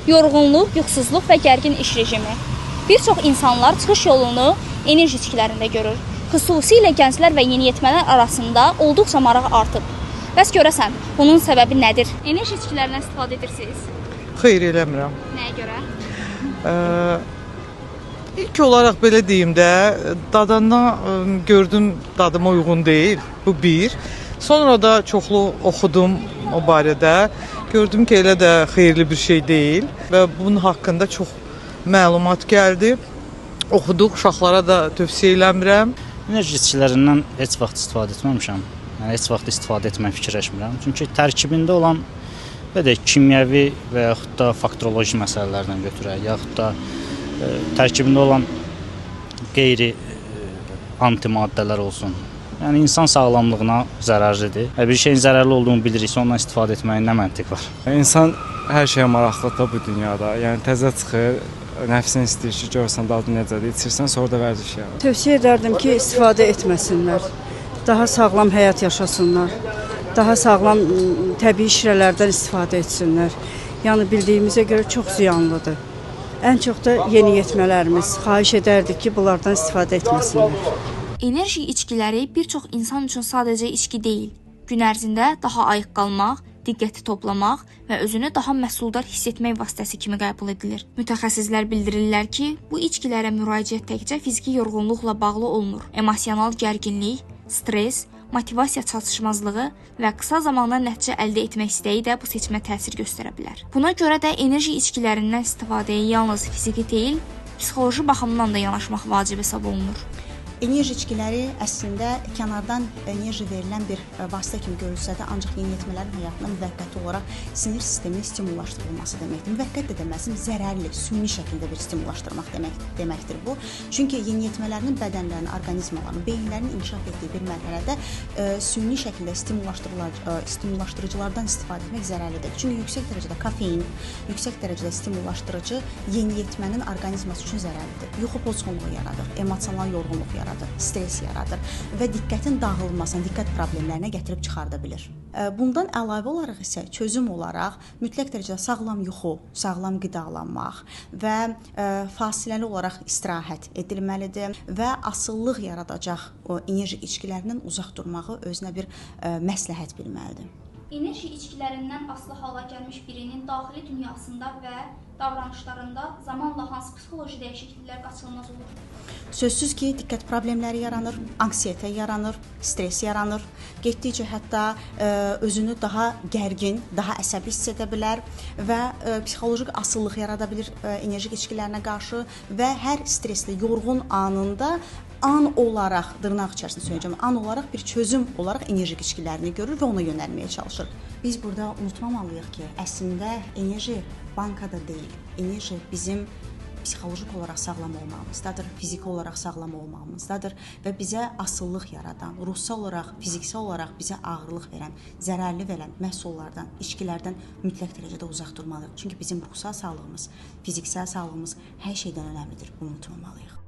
Yorğunluq, yuxusuzluq və gərgin iş rejimi. Bir çox insanlar çıxış yolunu enerji içkilərində görür. Xüsusilə gənclər və yeniyetmələr arasında olduqca maraq artıb. Bəs görəsən, bunun səbəbi nədir? Enerji içkilərindən istifadə edirsiniz? Xeyr, eləmirəm. Nəyə görə? İlk olaraq belə deyim də, dadandan gördüm dadıma uyğun deyil, bu bir. Sonra da çoxlu oxudum o barədə. Gördüm ki, elə də xeyirli bir şey deyil və bunun haqqında çox məlumat gəldi. Oxuduq, uşaqlara da tövsiyə eləmirəm. Enerji içkilərindən heç vaxt istifadə etməmişəm. Yəni heç vaxt istifadə etmək fikirləşmirəm. Çünki tərkibində olan belə kimyəvi və yaxud da faktoroloji məsələlərdən götürək, yaxud da tərkibində olan qeyri antimaddələr olsun. Yəni insan sağlamlığına zərərlidir. Bir şeyin zərərli olduğunu biliriksə, ondan istifadə etməyin nə məntiq var? İnsan hər şeyə maraqlıdır bu dünyada. Yəni təzə çıxır, nəfsin istəyir ki, görsən dadı necədir, içirsən, sonra da vərdiş yaradır. Tövsiyə edərdim ki, istifadə etməsinlər. Daha sağlam həyat yaşasınlar. Daha sağlam təbii şirələrdən istifadə etsinlər. Yəni bildiyimizə görə çox ziyanlıdır. Ən çox da yeniyetmələrimiz xahiş edərdik ki, bunlardan istifadə etməsinlər. Enerji içkiləri bir çox insan üçün sadəcə içki deyil. Gün ərzində daha ayıq qalmaq, diqqəti toplamaq və özünü daha məhsuldar hiss etmək vasitəsi kimi qəbul edilir. Mütəxəssislər bildirirlər ki, bu içkilərə müraciət təkcə fiziki yorğunluqla bağlı olmur. Emosional gərginlik, stress, motivasiya çatışmazlığı və qısa zamanda nəticə əldə etmək istəyi də bu seçimə təsir göstərə bilər. Buna görə də enerji içkilərindən istifadəyə yalnız fiziki deyil, psixoloji baxımdan da yanaşmaq vacib hesab olunur. Enerji içkiləri əslində kənardan enerji verilən bir vasitə kimi görülsə də, ancaq yeniyetmələrin həyatına müvəqqəti olaraq sinir sisteminin stimullaşdırılması deməkdir. Müvəqqət də deməsin, zərərli, süni şəkildə bir stimullaşdırmaq deməkdir bu. Çünki yeniyetmələrinin bədənlərinin, orqanizmalarının, beyinlərinin inkişaf etdiyi bir mərhələdə süni şəkildə stimullaşdırıcılardan istifadə etmək zərərlidir. Çünki yüksək dərəcədə kofein, yüksək dərəcədə stimullaşdırıcı yeniyetmənin orqanizması üçün zərərlidir. Yuxu pozğunluğu yaradır, emosional yorğunluq yaradır, stres yaradır və diqqətin dağılmasına, diqqət problemlərinə gətirib çıxarda bilir. Bundan əlavə olaraq isə çözüm olaraq mütləq dərəcədə sağlam yuxu, sağlam qidalanmaq və fasiləli olaraq istirahət edilməlidir və asıllıq yaradacaq o enerji içkilərindən uzaq durmağı özünə bir məsləhət bilməlidir. Enerji içkilərindən asılı hala gəlmiş birinin daxili dünyasında və davranışlarında zamanla hansı psixoloji dəyişikliklər qaçılmaz olur? Sözsüz ki, diqqət problemləri yaranır, anksiyetə yaranır, stres yaranır. Getdikcə hətta özünü daha gərgin, daha əsəbi hiss edə bilər və psixoloji asıllıq yarada bilir enerji içkilərinə qarşı və hər stresli, yorğun anında an olaraq, dırnaq içərisində söyləyəcəm, an olaraq bir çözüm olaraq enerji içkilərini görür və ona yönəlməyə çalışır. Biz burada unutmamalıyıq ki, əslində enerji bankada deyil. Enerji bizim psixolojik olaraq sağlam olmağımızdadır, fiziki olaraq sağlam olmağımızdadır və bizə asıllıq yaradan, ruhsal olaraq, fiziksel olaraq bizə ağırlıq verən, zərərli verən məhsullardan, içkilərdən mütləq dərəcədə uzaq durmalıyıq. Çünki bizim ruhsal sağlığımız, fiziksel sağlığımız hər şeydən önəmlidir, bunu unutmamalıyıq.